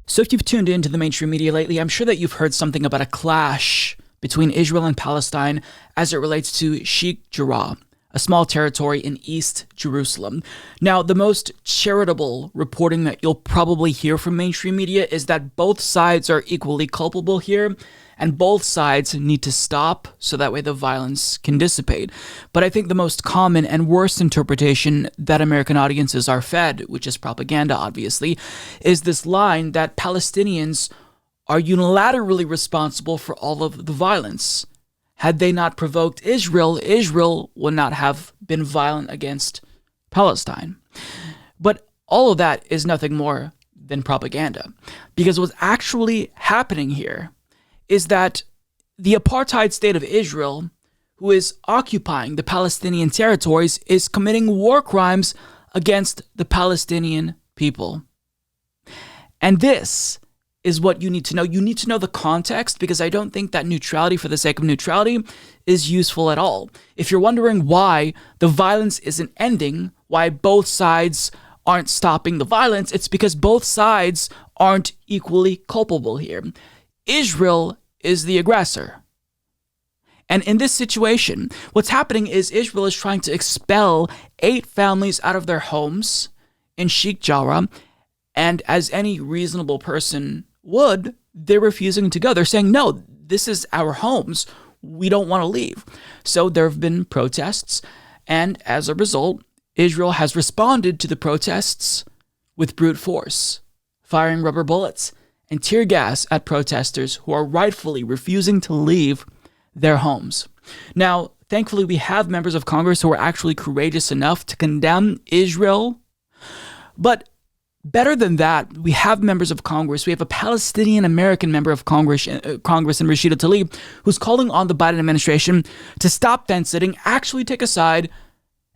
So if you've tuned into the mainstream media lately, I'm sure that you've heard something about a clash between Israel and Palestine as it relates to Sheikh Jarrah, a small territory in East Jerusalem. Now, the most charitable reporting that you'll probably hear from mainstream media is that both sides are equally culpable here, and both sides need to stop so that way the violence can dissipate. But I think the most common and worst interpretation that American audiences are fed, which is propaganda obviously, is this line that Palestinians are unilaterally responsible for all of the violence. Had they not provoked Israel, Israel would not have been violent against Palestine. But all of that is nothing more than propaganda. Because what's actually happening here is that the apartheid state of Israel, who is occupying the Palestinian territories, is committing war crimes against the Palestinian people. And this is what you need to know. You need to know the context, because I don't think that neutrality for the sake of neutrality is useful at all. If you're wondering why the violence isn't ending, why both sides aren't stopping the violence, it's because both sides aren't equally culpable here. Israel is the aggressor. And in this situation, what's happening is Israel is trying to expel 8 families out of their homes in Sheikh Jarrah, and as any reasonable person would, they're refusing to go. They're saying, no, this is our homes. We don't want to leave. So there have been protests, and as a result, Israel has responded to the protests with brute force, firing rubber bullets and tear gas at protesters who are rightfully refusing to leave their homes. Now, thankfully, we have members of Congress who are actually courageous enough to condemn Israel. But better than that, we have members of Congress. We have a Palestinian-American member of Congress in Rashida Tlaib, who's calling on the Biden administration to stop fence-sitting, actually take a side,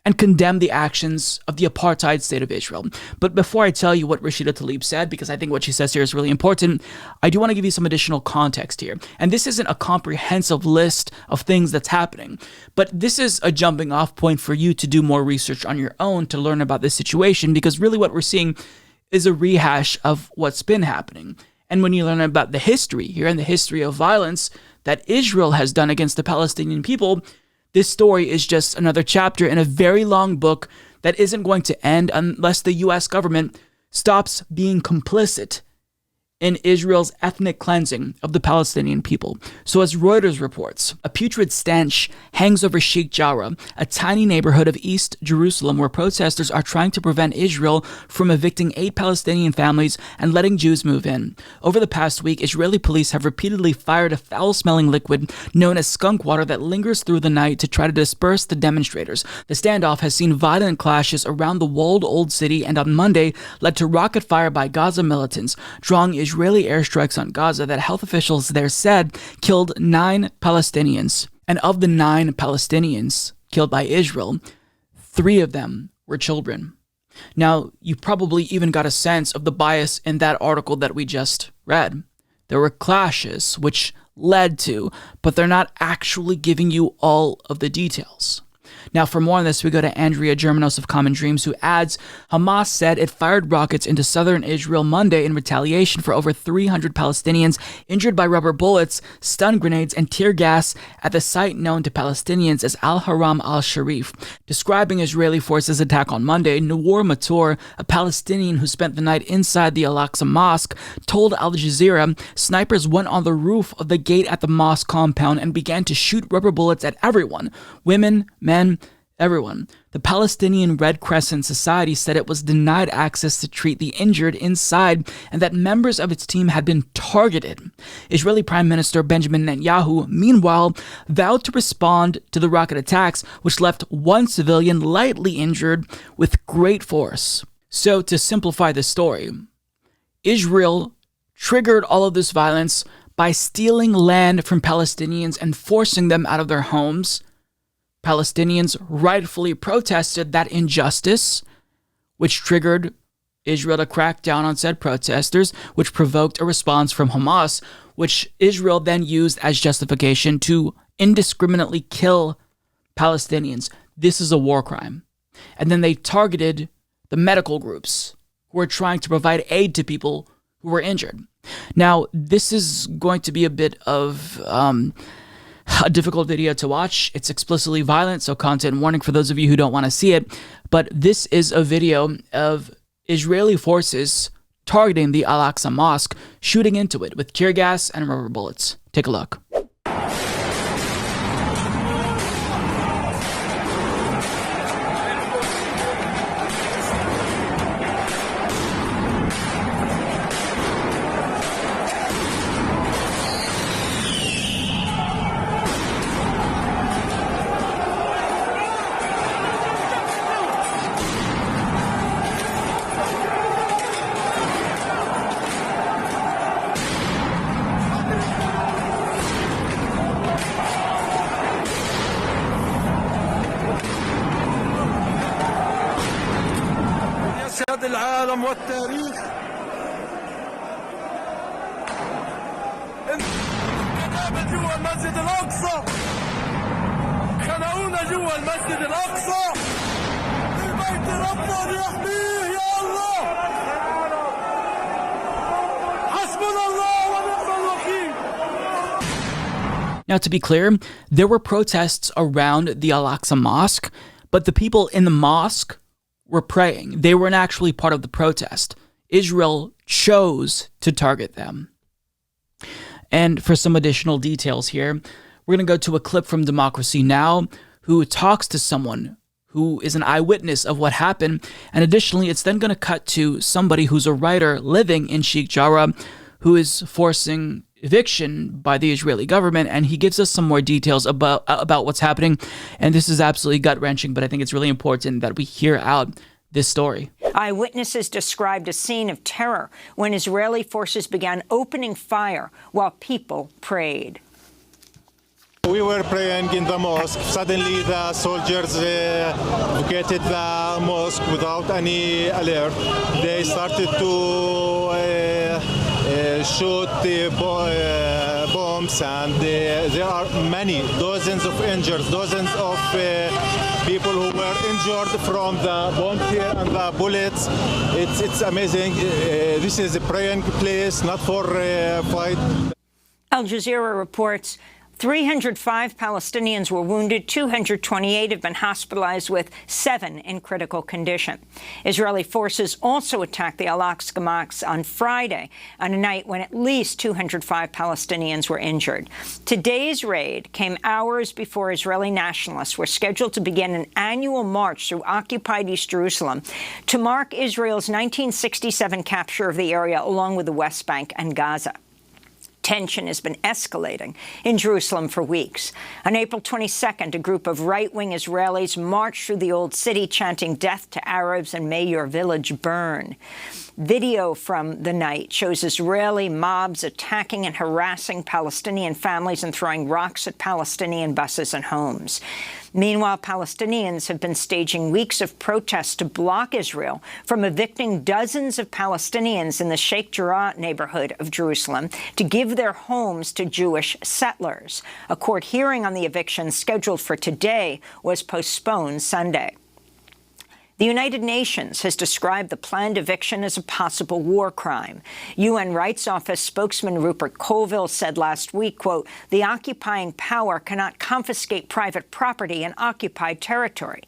and condemn the actions of the apartheid state of Israel. But before I tell you what Rashida Tlaib said, because I think what she says here is really important, I do want to give you some additional context here. And this isn't a comprehensive list of things that's happening, but this is a jumping off point for you to do more research on your own to learn about this situation, because really what we're seeing is a rehash of what's been happening. And when you learn about the history here and the history of violence that Israel has done against the Palestinian people, this story is just another chapter in a very long book that isn't going to end unless the U.S. government stops being complicit in Israel's ethnic cleansing of the Palestinian people. So as Reuters reports, a putrid stench hangs over Sheikh Jarrah, a tiny neighborhood of East Jerusalem where protesters are trying to prevent Israel from evicting 8 Palestinian families and letting Jews move in. Over the past week, Israeli police have repeatedly fired a foul-smelling liquid known as skunk water that lingers through the night to try to disperse the demonstrators. The standoff has seen violent clashes around the walled old city and on Monday led to rocket fire by Gaza militants, drawing Israeli airstrikes on Gaza that health officials there said killed 9 Palestinians. And of the 9 Palestinians killed by Israel, 3 of them were children. Now, you probably even got a sense of the bias in that article that we just read. There were clashes which led to, but they're not actually giving you all of the details. Now, for more on this, we go to Andrea Germanos of Common Dreams, who adds, Hamas said it fired rockets into southern Israel Monday in retaliation for over 300 Palestinians injured by rubber bullets, stun grenades, and tear gas at the site known to Palestinians as Al-Haram al-Sharif. Describing Israeli forces' attack on Monday, Nawar Matur, a Palestinian who spent the night inside the Al-Aqsa mosque, told Al Jazeera snipers went on the roof of the gate at the mosque compound and began to shoot rubber bullets at everyone, women, men, everyone. The Palestinian Red Crescent Society said it was denied access to treat the injured inside and that members of its team had been targeted. Israeli Prime Minister Benjamin Netanyahu, meanwhile, vowed to respond to the rocket attacks, which left 1 civilian lightly injured with great force. So, to simplify the story, Israel triggered all of this violence by stealing land from Palestinians and forcing them out of their homes. Palestinians rightfully protested that injustice, which triggered Israel to crack down on said protesters, which provoked a response from Hamas, which Israel then used as justification to indiscriminately kill Palestinians. This is a war crime. And then they targeted the medical groups who are trying to provide aid to people who were injured. Now, this is going to be a bit of a difficult video to watch. It's explicitly violent, so content warning for those of you who don't want to see it. But this is a video of Israeli forces targeting the Al-Aqsa mosque, shooting into it with tear gas and rubber bullets. Take a look. العالم والتاريخ انقلاب جوا المسجد الأقصى خلقونا جوا المسجد الأقصى البيت ربنا يحميه يا الله حسبنا الله ونعم الوكيل. Now, to be clear, there were protests around the Al-Aqsa mosque, but the people in the mosque were praying. They weren't actually part of the protest. Israel chose to target them. And for some additional details here, we're going to go to a clip from Democracy Now! Who talks to someone who is an eyewitness of what happened. And additionally, it's then going to cut to somebody who's a writer living in Sheikh Jarrah who is forcing eviction by the Israeli government, and he gives us some more details about what's happening. And this is absolutely gut-wrenching, but I think it's really important that we hear out this story. Eyewitnesses described a scene of terror when Israeli forces began opening fire while people prayed. We were praying in the mosque. Suddenly the soldiers vacated the mosque without any alert. They started to shoot bombs, and there are many, dozens of injured, dozens of people who were injured from the bomb here and the bullets. It's amazing. This is a praying place, not for fight. Al Jazeera reports 305 Palestinians were wounded, 228 have been hospitalized, with 7 in critical condition. Israeli forces also attacked the Al-Aqsa mosque on Friday, on a night when at least 205 Palestinians were injured. Today's raid came hours before Israeli nationalists were scheduled to begin an annual march through occupied East Jerusalem to mark Israel's 1967 capture of the area, along with the West Bank and Gaza. Tension has been escalating in Jerusalem for weeks. On April 22nd, a group of right-wing Israelis marched through the Old City chanting "Death to Arabs" and "May your village burn." Video from the night shows Israeli mobs attacking and harassing Palestinian families and throwing rocks at Palestinian buses and homes. Meanwhile, Palestinians have been staging weeks of protests to block Israel from evicting dozens of Palestinians in the Sheikh Jarrah neighborhood of Jerusalem to give their homes to Jewish settlers. A court hearing on the eviction scheduled for today was postponed Sunday. The United Nations has described the planned eviction as a possible war crime. UN Rights Office spokesman Rupert Colville said last week, quote, "The occupying power cannot confiscate private property in occupied territory."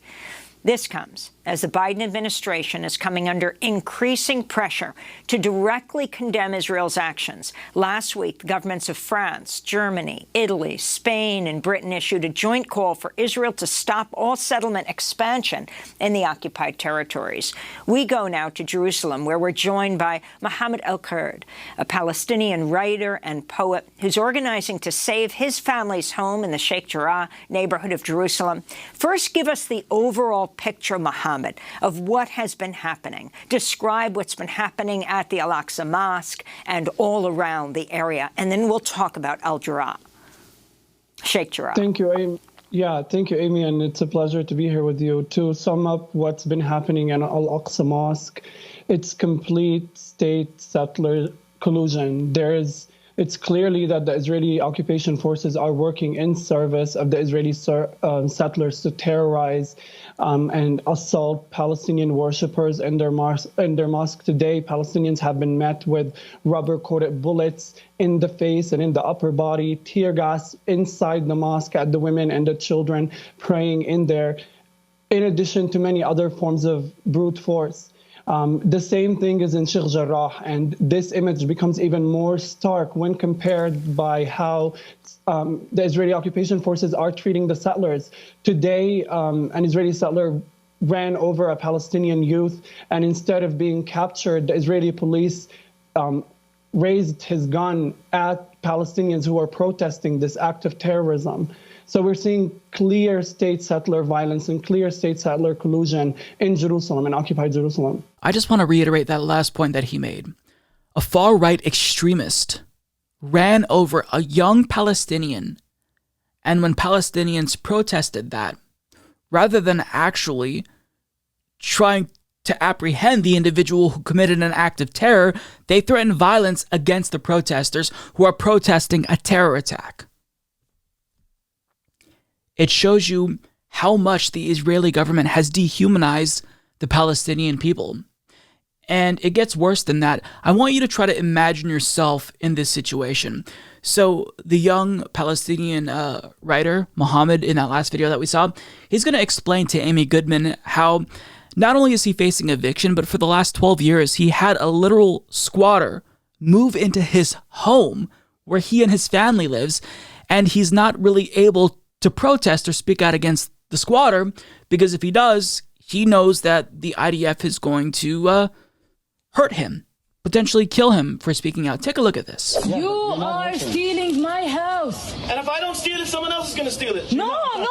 This comes as the Biden administration is coming under increasing pressure to directly condemn Israel's actions. Last week, the governments of France, Germany, Italy, Spain, and Britain issued a joint call for Israel to stop all settlement expansion in the occupied territories. We go now to Jerusalem, where we're joined by Mohammed El-Kurd, a Palestinian writer and poet who's organizing to save his family's home in the Sheikh Jarrah neighborhood of Jerusalem. First, give us the overall picture, Mohammed, of what has been happening. Describe what's been happening at the Al-Aqsa Mosque and all around the area, and then we'll talk about Al-Jarrah, Sheikh Jarrah. Thank you, Amy. Yeah, thank you, Amy, and it's a pleasure to be here with you. To sum up what's been happening in Al-Aqsa Mosque, it's complete state-settler collusion. There is it's clearly that the Israeli occupation forces are working in service of the Israeli settlers to terrorize and assault Palestinian worshippers in their mosque. Today, Palestinians have been met with rubber-coated bullets in the face and in the upper body, tear gas inside the mosque at the women and the children praying in there, in addition to many other forms of brute force. The same thing is in Sheikh Jarrah, and this image becomes even more stark when compared by how the Israeli occupation forces are treating the settlers. Today, an Israeli settler ran over a Palestinian youth, and instead of being captured, the Israeli police raised his gun at Palestinians who are protesting this act of terrorism. So we're seeing clear state settler violence and clear state settler collusion in Jerusalem, in occupied Jerusalem. I just want to reiterate that last point that he made. A far-right extremist ran over a young Palestinian, and when Palestinians protested that, rather than actually trying to apprehend the individual who committed an act of terror, they threatened violence against the protesters who are protesting a terror attack. It shows you how much the Israeli government has dehumanized the Palestinian people. And it gets worse than that. I want you to try to imagine yourself in this situation. So the young Palestinian writer, Mohammed, in that last video that we saw, he's going to explain to Amy Goodman how not only is he facing eviction, but for the last 12 years, he had a literal squatter move into his home where he and his family lives, and he's not really able to protest or speak out against the squatter, because if he does, he knows that the IDF is going to hurt him, potentially kill him for speaking out. Take a look at this. You are stealing my house. And if I don't steal it, someone else is going to steal it. No one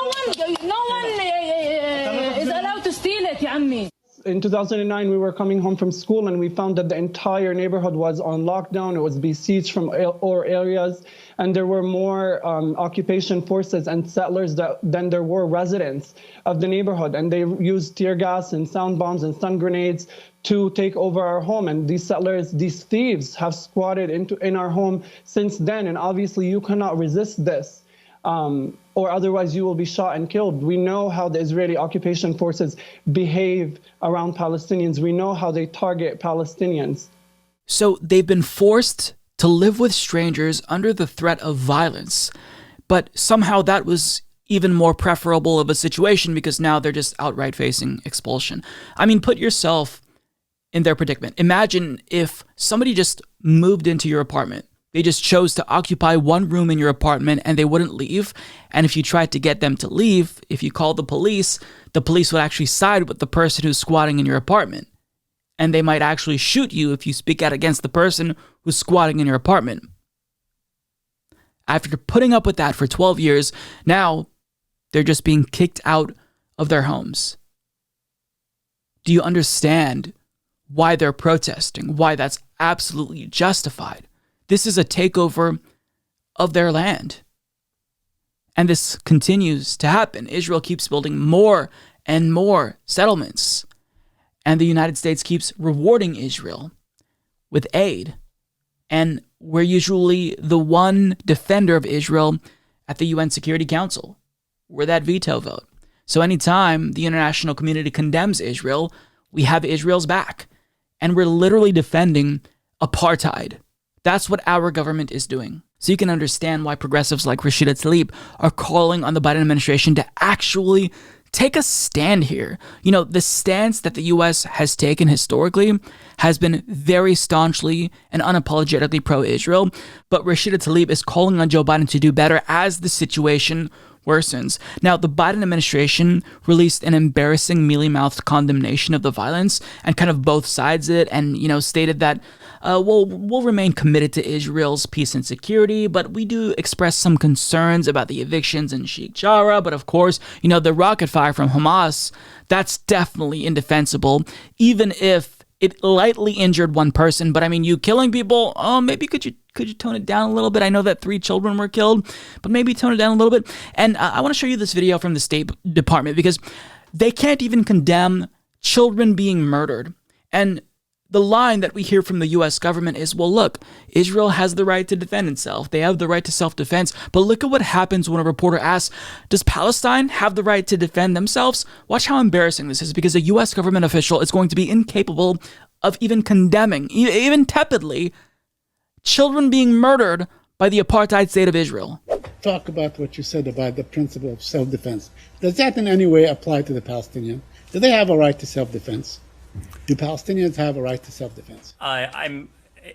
is allowed to steal it, ya ammi. In 2009, we were coming home from school and we found that the entire neighborhood was on lockdown. It was besieged from all areas, and there were more occupation forces and settlers than there were residents of the neighborhood. And they used tear gas and sound bombs and stun grenades to take over our home. And these settlers, these thieves, have squatted in our home since then. And obviously, you cannot resist this. Or otherwise you will be shot and killed. We know how the Israeli occupation forces behave around Palestinians. We know how they target Palestinians. So they've been forced to live with strangers under the threat of violence. But somehow that was even more preferable of a situation because now they're just outright facing expulsion. I mean, put yourself in their predicament. Imagine if somebody just moved into your apartment. They just chose to occupy one room in your apartment and they wouldn't leave. And if you tried to get them to leave, if you called the police would actually side with the person who's squatting in your apartment. And they might actually shoot you if you speak out against the person who's squatting in your apartment. After putting up with that for 12 years, now they're just being kicked out of their homes. Do you understand why they're protesting? Why that's absolutely justified? This is a takeover of their land. And this continues to happen. Israel keeps building more and more settlements. And the United States keeps rewarding Israel with aid. And we're usually the one defender of Israel at the UN Security Council. We're that veto vote. So anytime the international community condemns Israel, we have Israel's back. And we're literally defending apartheid. That's what our government is doing. So you can understand why progressives like Rashida Tlaib are calling on the Biden administration to actually take a stand here. You know, the stance that the U.S. has taken historically has been very staunchly and unapologetically pro-Israel, but Rashida Tlaib is calling on Joe Biden to do better as the situation worsens. Now, the Biden administration released an embarrassing, mealy-mouthed condemnation of the violence and kind of both sides it and, stated that we'll remain committed to Israel's peace and security, but we do express some concerns about the evictions in Sheikh Jarrah. But of course, the rocket fire from Hamas, that's definitely indefensible, even if it lightly injured one person. But I mean, you killing people, maybe could you tone it down a little bit? I know that 3 children were killed, but maybe tone it down a little bit. And I want to show you this video from the State Department because they can't even condemn children being murdered. And the line that we hear from the U.S. government is, well, look, Israel has the right to defend itself. They have the right to self-defense. But look at what happens when a reporter asks, does Palestine have the right to defend themselves? Watch how embarrassing this is, because a U.S. government official is going to be incapable of even condemning, even tepidly, children being murdered by the apartheid state of Israel. Talk about what you said about the principle of self-defense. Does that in any way apply to the Palestinians? Do they have a right to self-defense? Do Palestinians have a right to self-defense?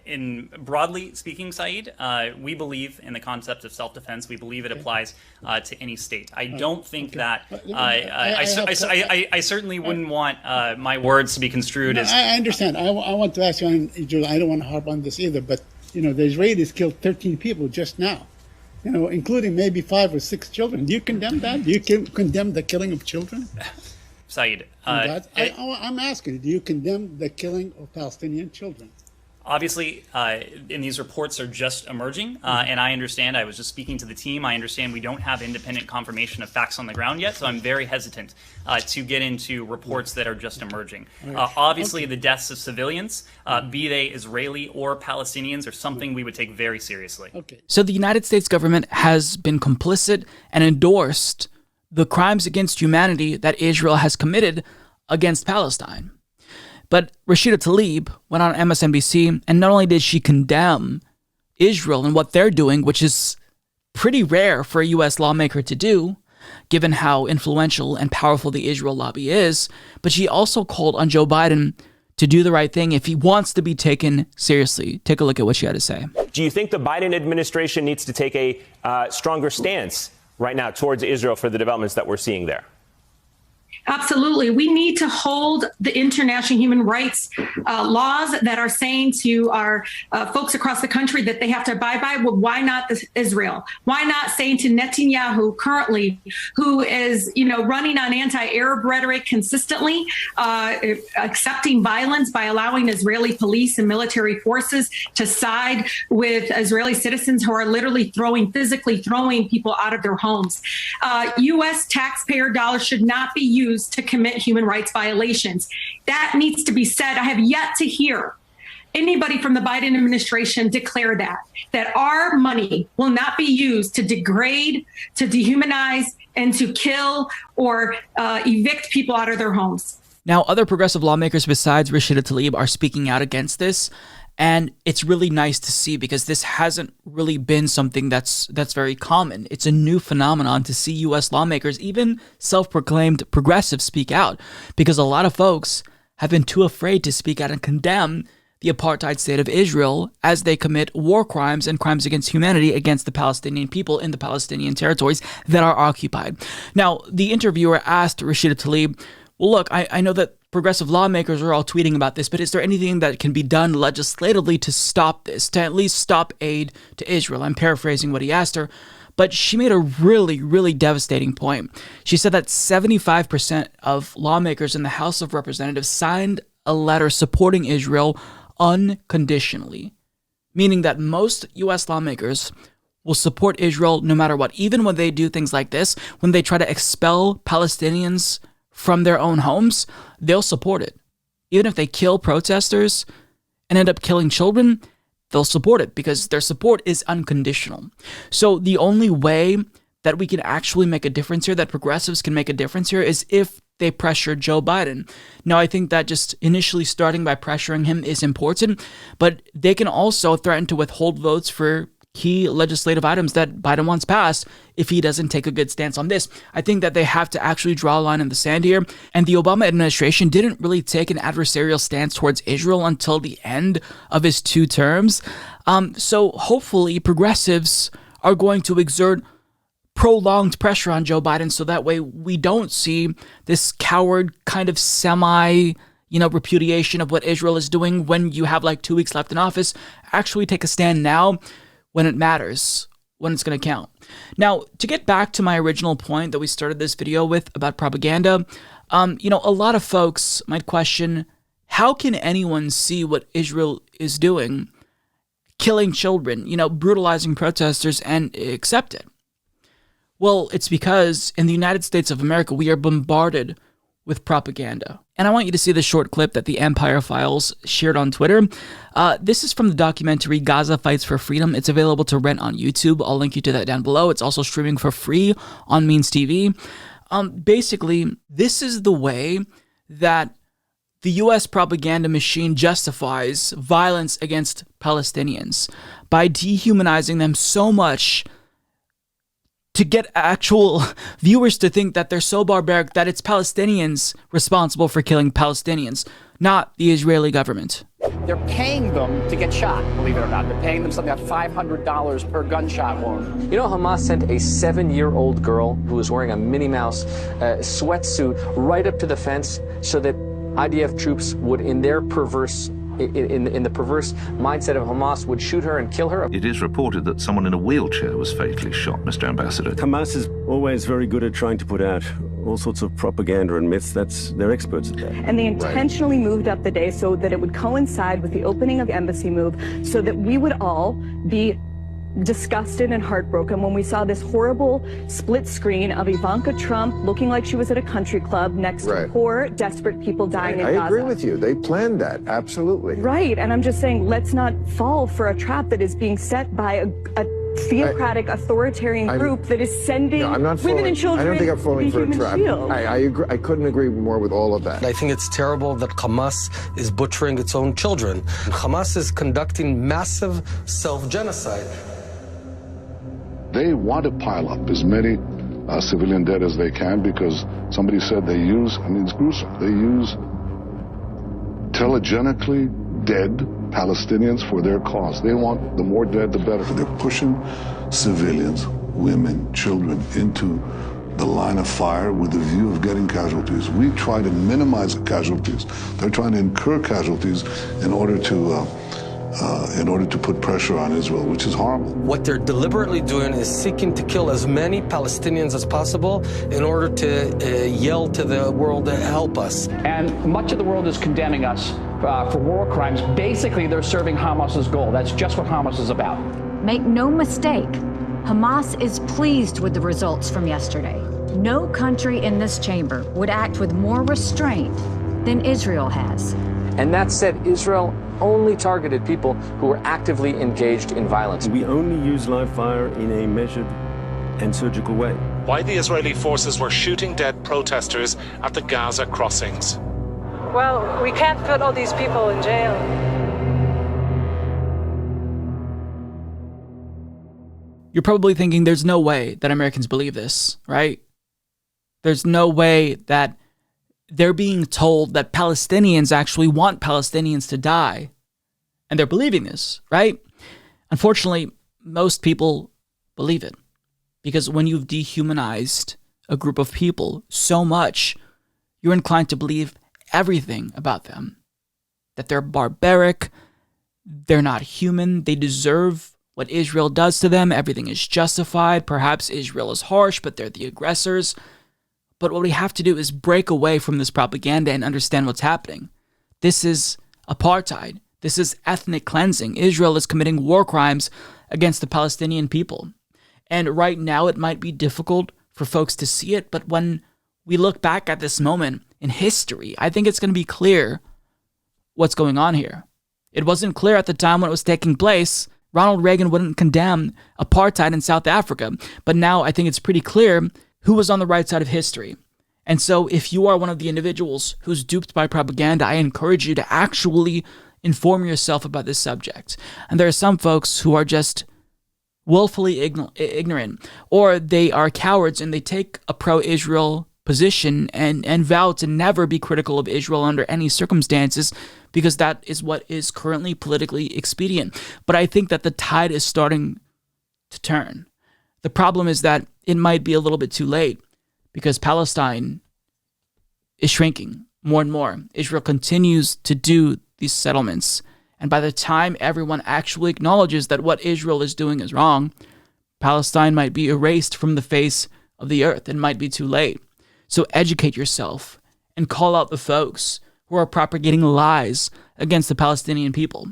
In broadly speaking, Saeed, we believe in the concept of self-defense. We believe it applies to any state. I don't think that. I certainly wouldn't want my words to be construed as. I understand. I want to ask you, I don't want to harp on this either, but the Israelis killed 13 people just now, including maybe 5 or 6 children. Do you condemn that? Do you condemn the killing of children? Saeed, I'm asking, do you condemn the killing of Palestinian children? Obviously, and these reports are just emerging, and I understand, I was just speaking to the team, I understand we don't have independent confirmation of facts on the ground yet, so I'm very hesitant to get into reports that are just emerging. Obviously, the deaths of civilians, be they Israeli or Palestinians, are something we would take very seriously. So the United States government has been complicit and endorsed the crimes against humanity that Israel has committed against Palestine. But Rashida Tlaib went on MSNBC, and not only did she condemn Israel and what they're doing, which is pretty rare for a U.S. lawmaker to do, given how influential and powerful the Israel lobby is, but she also called on Joe Biden to do the right thing if he wants to be taken seriously. Take a look at what she had to say. Do you think the Biden administration needs to take a stronger stance right now towards Israel for the developments that we're seeing there? Absolutely. We need to hold the international human rights laws that are saying to our folks across the country that they have to abide by. Well, why not Israel? Why not saying to Netanyahu currently, who is, running on anti-Arab rhetoric consistently, accepting violence by allowing Israeli police and military forces to side with Israeli citizens who are literally physically throwing people out of their homes. U.S. taxpayer dollars should not be used to commit human rights violations. That needs to be said. I have yet to hear anybody from the Biden administration declare that our money will not be used to degrade, to dehumanize, and to kill or evict people out of their homes. Now, other progressive lawmakers besides Rashida Tlaib are speaking out against this. And it's really nice to see, because this hasn't really been something that's very common. It's a new phenomenon to see U.S. lawmakers, even self-proclaimed progressives, speak out, because a lot of folks have been too afraid to speak out and condemn the apartheid state of Israel as they commit war crimes and crimes against humanity against the Palestinian people in the Palestinian territories that are occupied. Now, the interviewer asked Rashida Tlaib, well, look, I know that progressive lawmakers are all tweeting about this, but is there anything that can be done legislatively to stop this, to at least stop aid to Israel? I'm paraphrasing what he asked her, but she made a really, really devastating point. She said that 75% of lawmakers in the House of Representatives signed a letter supporting Israel unconditionally, meaning that most U.S. lawmakers will support Israel no matter what, even when they do things like this, when they try to expel Palestinians from their own homes, they'll support it. Even if they kill protesters and end up killing children, they'll support it because their support is unconditional. So the only way that we can actually make a difference here, that progressives can make a difference here, is if they pressure Joe Biden. Now, I think that just initially starting by pressuring him is important, but they can also threaten to withhold votes for key legislative items that Biden wants passed if he doesn't take a good stance on this. I think that they have to actually draw a line in the sand here. And the Obama administration didn't really take an adversarial stance towards Israel until the end of his 2 terms. So hopefully progressives are going to exert prolonged pressure on Joe Biden so that way we don't see this coward kind of repudiation of what Israel is doing when you have like 2 weeks left in office. Actually take a stand now when it matters, when it's going to count. Now, to get back to my original point that we started this video with about propaganda, a lot of folks might question, how can anyone see what Israel is doing, killing children, brutalizing protesters, and accept it? Well, it's because in the United States of America, we are bombarded with propaganda. And I want you to see the short clip that the Empire Files shared on Twitter. This is from the documentary Gaza Fights for Freedom. It's available to rent on YouTube. I'll link you to that down below. It's also streaming for free on Means TV. Basically, this is the way that the U.S. propaganda machine justifies violence against Palestinians by dehumanizing them so much to get actual viewers to think that they're so barbaric that it's Palestinians responsible for killing Palestinians, not the Israeli government. They're paying them to get shot, believe it or not. They're paying them something like $500 per gunshot wound. You know, Hamas sent a 7-year-old girl who was wearing a Minnie Mouse sweatsuit right up to the fence so that IDF troops would, in their perverse in the perverse mindset of Hamas, would shoot her and kill her. It is reported that someone in a wheelchair was fatally shot, Mr. Ambassador. Hamas is always very good at trying to put out all sorts of propaganda and myths. They're experts at that. And they intentionally moved up the day so that it would coincide with the opening of Embassy Move, so that we would all be disgusted and heartbroken when we saw this horrible split screen of Ivanka Trump looking like she was at a country club next to poor, desperate people dying in Gaza. I agree with you. They planned that. Absolutely. Right. And I'm just saying, let's not fall for a trap that is being set by a theocratic, authoritarian group that is sending women and children. I don't think I'm falling for a trap. Shield. I agree. I couldn't agree more with all of that. I think it's terrible that Hamas is butchering its own children. Hamas is conducting massive self-genocide. They want to pile up as many civilian dead as they can because somebody said they use, I mean, it's gruesome, they use telegenically dead Palestinians for their cause. They want the more dead, the better. They're pushing civilians, women, children into the line of fire with the view of getting casualties. We try to minimize the casualties. They're trying to incur casualties in order to put pressure on Israel, which is horrible. What they're deliberately doing is seeking to kill as many Palestinians as possible in order to yell to the world to help us. And much of the world is condemning us for war crimes. Basically, they're serving Hamas's goal. That's just what Hamas is about. Make no mistake, Hamas is pleased with the results from yesterday. No country in this chamber would act with more restraint than Israel has. And that said, Israel only targeted people who were actively engaged in violence. We only use live fire in a measured and surgical way. Why the Israeli forces were shooting dead protesters at the Gaza crossings. Well, we can't put all these people in jail. You're probably thinking there's no way that Americans believe this, right? There's no way that they're being told that Palestinians actually want Palestinians to die. And they're believing this, right? Unfortunately, most people believe it. Because when you've dehumanized a group of people so much, you're inclined to believe everything about them. That they're barbaric, they're not human, they deserve what Israel does to them, everything is justified, perhaps Israel is harsh, but they're the aggressors. But what we have to do is break away from this propaganda and understand what's happening. This is apartheid. This is ethnic cleansing. Israel is committing war crimes against the Palestinian people. And right now it might be difficult for folks to see it, but when we look back at this moment in history, I think it's going to be clear what's going on here. It wasn't clear at the time when it was taking place. Ronald Reagan wouldn't condemn apartheid in South Africa, but now I think it's pretty clear who was on the right side of history. And so if you are one of the individuals who's duped by propaganda, I encourage you to actually inform yourself about this subject. And there are some folks who are just willfully ignorant, or they are cowards and they take a pro-Israel position and vow to never be critical of Israel under any circumstances because that is what is currently politically expedient. But I think that the tide is starting to turn. The problem is that it might be a little bit too late because Palestine is shrinking more and more. Israel continues to do these settlements. And by the time everyone actually acknowledges that what Israel is doing is wrong, Palestine might be erased from the face of the earth. It might be too late. So educate yourself and call out the folks who are propagating lies against the Palestinian people.